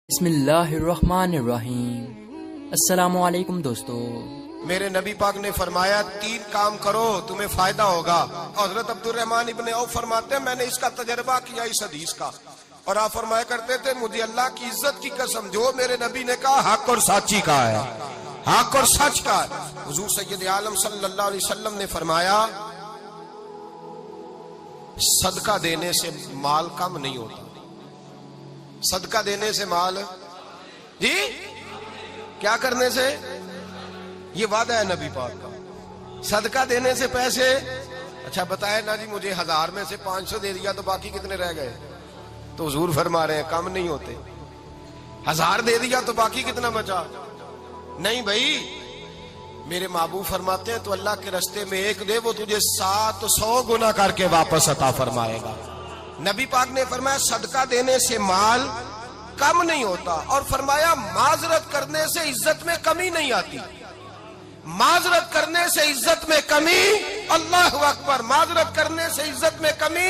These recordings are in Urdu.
بسم اللہ الرحمن الرحیم۔ السلام علیکم دوستو۔ میرے نبی پاک نے فرمایا 3 کام کرو تمہیں فائدہ ہوگا۔ حضرت عبد الرحمن ابن عوف فرماتے ہیں میں نے اس کا تجربہ کیا اس حدیث کا، اور آپ فرمایا کرتے تھے مجھے اللہ کی عزت کی قسم جو میرے نبی نے کہا حق اور سچی کا ہے، حق اور سچ کا ہے۔ حضور سید عالم صلی اللہ علیہ وسلم نے فرمایا صدقہ دینے سے مال کم نہیں ہوتا، صدقہ دینے سے مال جی کیا کرنے سے، یہ وعدہ ہے نبی پاک کا، صدقہ دینے سے پیسے۔ اچھا بتائے نا جی مجھے 1000 میں سے 500 دے دیا تو باقی کتنے رہ گئے؟ تو حضور فرما رہے ہیں کم نہیں ہوتے۔ 1000 دے دیا تو باقی کتنا بچا؟ نہیں بھائی، میرے محبوب فرماتے ہیں تو اللہ کے راستے میں ایک دے وہ تجھے 700 گنا کر کے واپس عطا فرمائے گا۔ نبی پاک نے فرمایا صدقہ دینے سے مال کم نہیں ہوتا، اور فرمایا معذرت کرنے سے عزت میں کمی نہیں آتی، معذرت کرنے سے عزت میں کمی، اللہ اکبر، معذرت کرنے سے عزت میں کمی،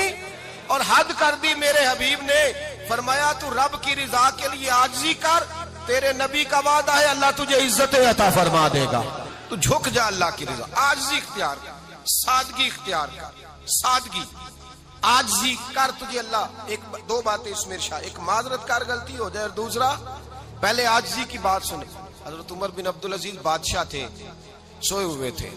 اور حد کر دی میرے حبیب نے فرمایا تو رب کی رضا کے لیے عاجزی کر، تیرے نبی کا وعدہ ہے اللہ تجھے عزت عطا فرما دے گا۔ تو جھک جا اللہ کی رضا، عاجزی اختیار کر، سادگی اختیار کر، سادگی عاجزی کر، تجھے اللہ دو باتیں اس میں ارشاد، ایک معذرت کر غلطی ہو جائے، اور دوسرا پہلے عاجزی کی بات سنیں۔ حضرت عمر بن عبدالعزیز بادشاہ تھے، سوئے ہوئے تھے،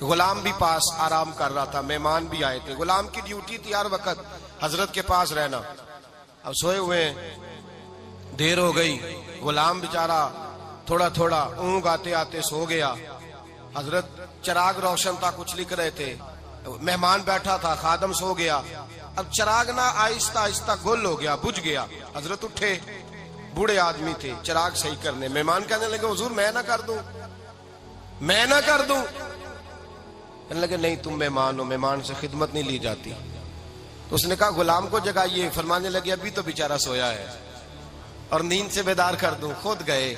غلام بھی پاس آرام کر رہا تھا، مہمان بھی آئے تھے، غلام کی ڈیوٹی تھی ہر وقت حضرت کے پاس رہنا۔ اب سوئے ہوئے دیر ہو گئی، غلام بیچارہ تھوڑا تھوڑا اونگ آتے آتے سو گیا، حضرت چراغ روشن تھا کچھ لکھ رہے تھے، مہمان بیٹھا تھا، خادم سو گیا، اب چراغ نہ آہستہ آہستہ گل ہو گیا، بجھ گیا، حضرت اٹھے، بوڑھے آدمی تھے، چراغ صحیح کرنے، مہمان کہنے لگے حضور میں نہ کر دوں، میں نہ کر دوں، کہنے لگے نہیں تم مہمان ہو، مہمان سے خدمت نہیں لی جاتی۔ تو اس نے کہا غلام کو جگائیے، فرمانے لگے ابھی تو بیچارہ سویا ہے اور نیند سے بیدار کر دوں۔ خود گئے،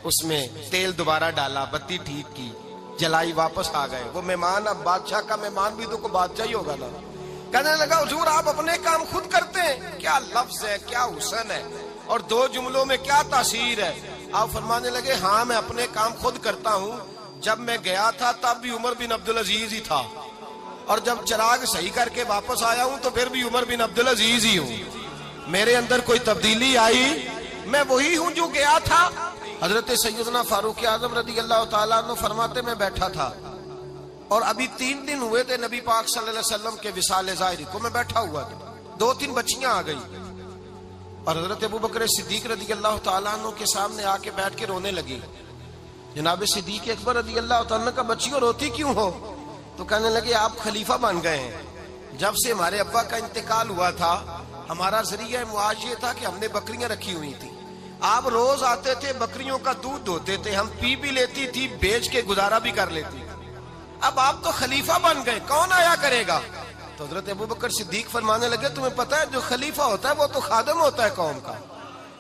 اس میں تیل دوبارہ ڈالا، بتی ٹھیک کی، جلائی، واپس آ گئے۔ وہ مہمان، اب بادشاہ کا مہمان بھی تو کوئی بادشاہ ہی ہوگا نا، کہنے لگا حضور آپ اپنے کام خود کرتے ہیں، کیا لفظ ہے، کیا حسن ہے، اور 2 جملوں میں کیا تاثیر ہے۔ آپ فرمانے لگے ہاں میں اپنے کام خود کرتا ہوں، جب میں گیا تھا تب بھی عمر بن عبدالعزیز ہی تھا، اور جب چراغ صحیح کر کے واپس آیا ہوں تو پھر بھی عمر بن عبدالعزیز ہی ہوں، میرے اندر کوئی تبدیلی آئی، میں وہی ہوں جو گیا تھا۔ حضرت سیدنا فاروق اعظم رضی اللہ تعالیٰ عنہ فرماتے میں بیٹھا تھا، اور ابھی 3 دن ہوئے تھے نبی پاک صلی اللہ علیہ وسلم کے وصال ظاہری کو، میں بیٹھا ہوا تھا، 2-3 بچیاں آ گئی، اور حضرت ابو بکر صدیق رضی اللہ تعالیٰ عنہ کے سامنے آ کے بیٹھ کے رونے لگی۔ جناب صدیق اکبر رضی اللہ تعالیٰ عنہ کا بچیوں روتی کیوں ہو؟ تو کہنے لگے آپ خلیفہ بن گئے ہیں، جب سے ہمارے ابا کا انتقال ہوا تھا ہمارا ذریعہ معاش یہ تھا کہ ہم نے بکریاں رکھی ہوئی تھی، آپ روز آتے تھے بکریوں کا دودھ دھوتے تھے، ہم پی بھی لیتی تھی، بیچ کے گزارا بھی کر لیتی، اب آپ تو خلیفہ بن گئے، کون آیا کرے گا؟ تو حضرت ابو بکر صدیق فرمانے لگے تمہیں پتہ ہے جو خلیفہ ہوتا ہے وہ تو خادم ہوتا ہے قوم کا،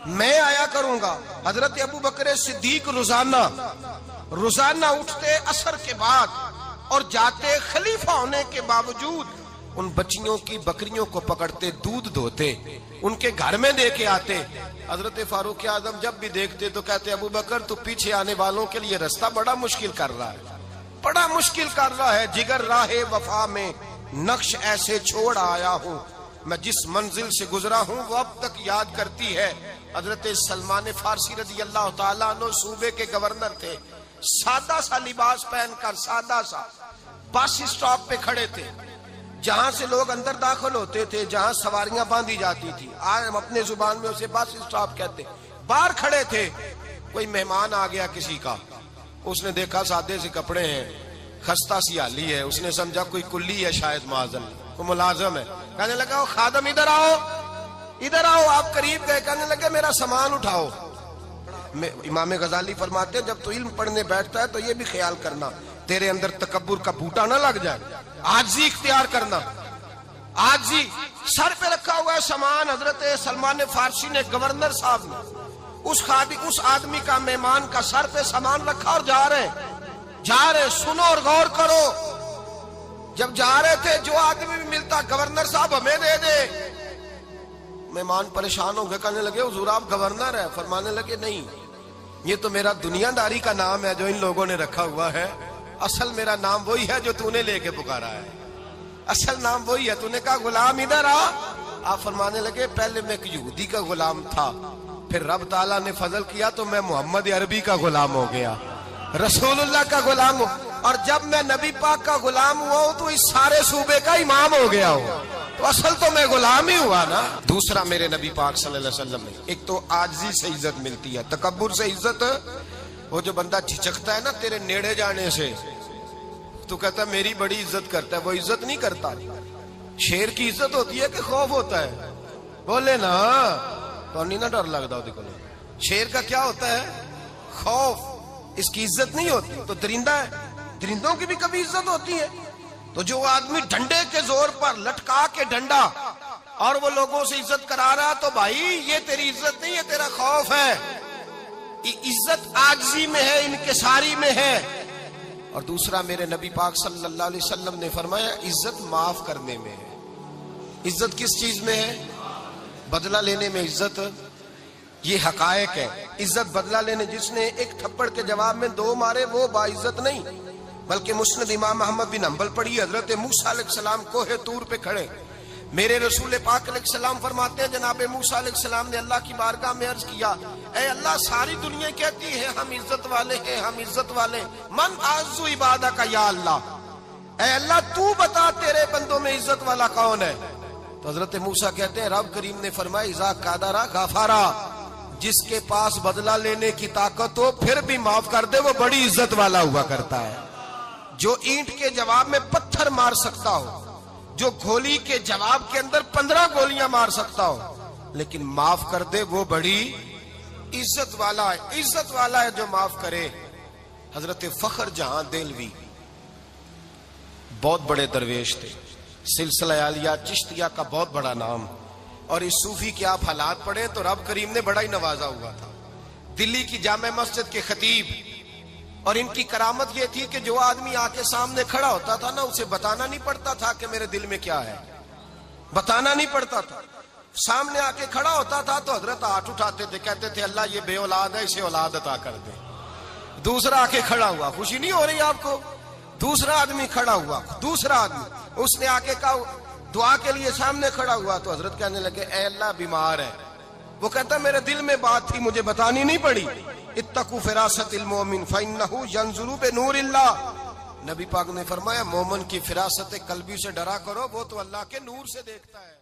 میں آیا کروں گا۔ حضرت ابو بکر صدیق روزانہ اٹھتے عصر کے بعد اور جاتے، خلیفہ ہونے کے باوجود ان بچیوں کی بکریوں کو پکڑتے، دودھ دھوتے، ان کے گھر میں دے کے آتے۔ حضرت فاروق اعظم جب بھی دیکھتے تو کہتے ابو بکر تو پیچھے آنے والوں کے لیے راستہ بڑا مشکل کر رہا ہے، بڑا مشکل کر رہا ہے، جگر راہ وفا میں نقش ایسے چھوڑ آیا ہوں، میں جس منزل سے گزرا ہوں وہ اب تک یاد کرتی ہے۔ حضرت سلمان فارسی رضی اللہ تعالیٰ عنہ صوبے کے گورنر تھے، سادہ سا لباس پہن کر، سادہ سا، بس اسٹاپ پہ کھڑے تھے، جہاں سے لوگ اندر داخل ہوتے تھے، جہاں سواریاں باندھی جاتی تھی، آج ہم اپنے زبان میں اسے بس اسٹاپ کہتے، باہر کھڑے تھے۔ کوئی مہمان آ گیا کسی کا، اس نے دیکھا سادے سے کپڑے ہیں، خستہ سی حالی ہے، اس نے سمجھا کوئی کلی ہے شاید، معاذن کوئی ملازم ہے، کہنے لگا وہ خادم ادھر آؤ، ادھر آؤ، آپ قریب گئے، کہنے لگے میرا سامان اٹھاؤ۔ امام غزالی فرماتے ہیں جب تو علم پڑھنے بیٹھتا ہے تو یہ بھی خیال کرنا تیرے اندر تکبر کا بوٹا نہ لگ جائے، عاجزی اختیار کرنا، عاجزی۔ سر پہ رکھا ہوا ہے سامان، حضرت سلمان فارسی نے، گورنر صاحب نے، اس آدمی کا، مہمان کا سر پہ سامان رکھا اور جا رہے، سنو اور غور کرو، جب جا رہے تھے جو آدمی بھی ملتا گورنر صاحب ہمیں دے دے، مہمان پریشان ہو گئے, کہنے لگے حضور آپ گورنر ہے. فرمانے لگے نہیں, یہ تو میرا دنیا داری کا نام ہے جو ان لوگوں نے رکھا ہوا ہے, اصل میرا نام وہی ہے جو تو نے لے کے پکارا ہے, اصل نام وہی ہے. تو نے کہا غلام ادھر آ. آپ فرمانے لگے پہلے میں ایک یہودی کا غلام تھا, پھر رب تعالیٰ نے فضل کیا تو میں محمد عربی کا غلام ہو گیا, رسول اللہ کا غلام ہوں, اور جب میں نبی پاک کا غلام ہوا ہوں تو اس سارے صوبے کا امام ہو گیا ہوں, تو اصل تو میں غلام ہی ہوا نا. دوسرا میرے نبی پاک صلی اللہ علیہ وسلم نے, ایک تو عاجزی سے عزت ملتی ہے, تکبر سے عزت, وہ جو بندہ جھجکتا ہے نا تیرے نیڑے جانے سے, تو کہتا ہے میری بڑی عزت کرتا ہے, وہ عزت نہیں کرتا. شیر کی عزت ہوتی ہے کہ خوف ہوتا ہے؟ بولے نا تو نہیں نا ڈر لگتا ہوتی کو. شیر کا کیا ہوتا ہے؟ خوف, اس کی عزت نہیں ہوتی. تو درندہ ہے, درندوں کی بھی کبھی عزت ہوتی ہے. تو جو آدمی ڈنڈے کے زور پر لٹکا کے ڈنڈا اور وہ لوگوں سے عزت کرا رہا, تو بھائی یہ تیری عزت نہیں ہے, تیرا خوف ہے. عزت عاجزی میں ہے, انکساری میں ہے. اور دوسرا میرے نبی پاک صلی اللہ علیہ وسلم نے فرمایا عزت معاف کرنے میں ہے. عزت کس چیز میں ہے؟ بدلہ لینے میں عزت. یہ حقائق ہے. عزت بدلہ لینے, جس نے ایک تھپڑ کے جواب میں 2 مارے وہ باعزت نہیں, بلکہ مسند امام احمد بن حنبل پڑھی, حضرت موسیٰ علیہ السلام کوہ طور پہ کھڑے, میرے رسول پاک علیہ السلام فرماتے ہیں جناب موسیٰ علیہ السلام نے اللہ کی بارگاہ میں عرض کیا, اے اللہ ساری دنیا کہتی ہے ہم عزت والے ہیں, ہم عزت والے, من اعز عبادہ کا یا اللہ, اے اللہ تو بتا تیرے بندوں میں عزت والا کون ہے؟ تو حضرت موسیٰ کہتے ہیں رب کریم نے فرمایا اذا قادرا غفارا, جس کے پاس بدلہ لینے کی طاقت ہو پھر بھی معاف کر دے وہ بڑی عزت والا ہوا کرتا ہے. جو اینٹ کے جواب میں پتھر مار سکتا ہو, جو گولی کے جواب کے اندر 15 گولیاں مار سکتا ہو, لیکن معاف کر دے وہ بڑی عزت والا ہے. عزت والا ہے جو معاف کرے. حضرت فخر جہاں دہلوی بہت بڑے درویش تھے, سلسلہ عالیہ چشتیہ کا بہت بڑا نام, اور اس صوفی کے آپ حالات پڑھیں تو رب کریم نے بڑا ہی نوازا ہوا تھا. دلی کی جامع مسجد کے خطیب, اور ان کی کرامت یہ تھی کہ جو آدمی آ کے سامنے کھڑا ہوتا تھا نا اسے بتانا نہیں پڑتا تھا کہ میرے دل میں کیا ہے, بتانا نہیں پڑتا تھا. سامنے آ کے کھڑا ہوتا تھا تو حضرت ہاتھ اٹھاتے تھے, کہتے تھے اللہ یہ بے اولاد ہے اسے اولاد عطا کر دے. دوسرا آ کے کھڑا ہوا, خوشی نہیں ہو رہی آپ کو؟ دوسرا آدمی کھڑا ہوا, دوسرا آدمی, اس نے آ کے کہا دعا کے لیے سامنے کھڑا ہوا, تو حضرت کہنے لگے اے اللہ بیمار ہے. وہ کہتا میرے دل میں بات تھی مجھے بتانی نہیں پڑی. اتقوا فراست المؤمن فإنه ينظر بنور اللہ, نبی پاک نے فرمایا مومن کی فراست قلبی سے ڈرا کرو, وہ تو اللہ کے نور سے دیکھتا ہے.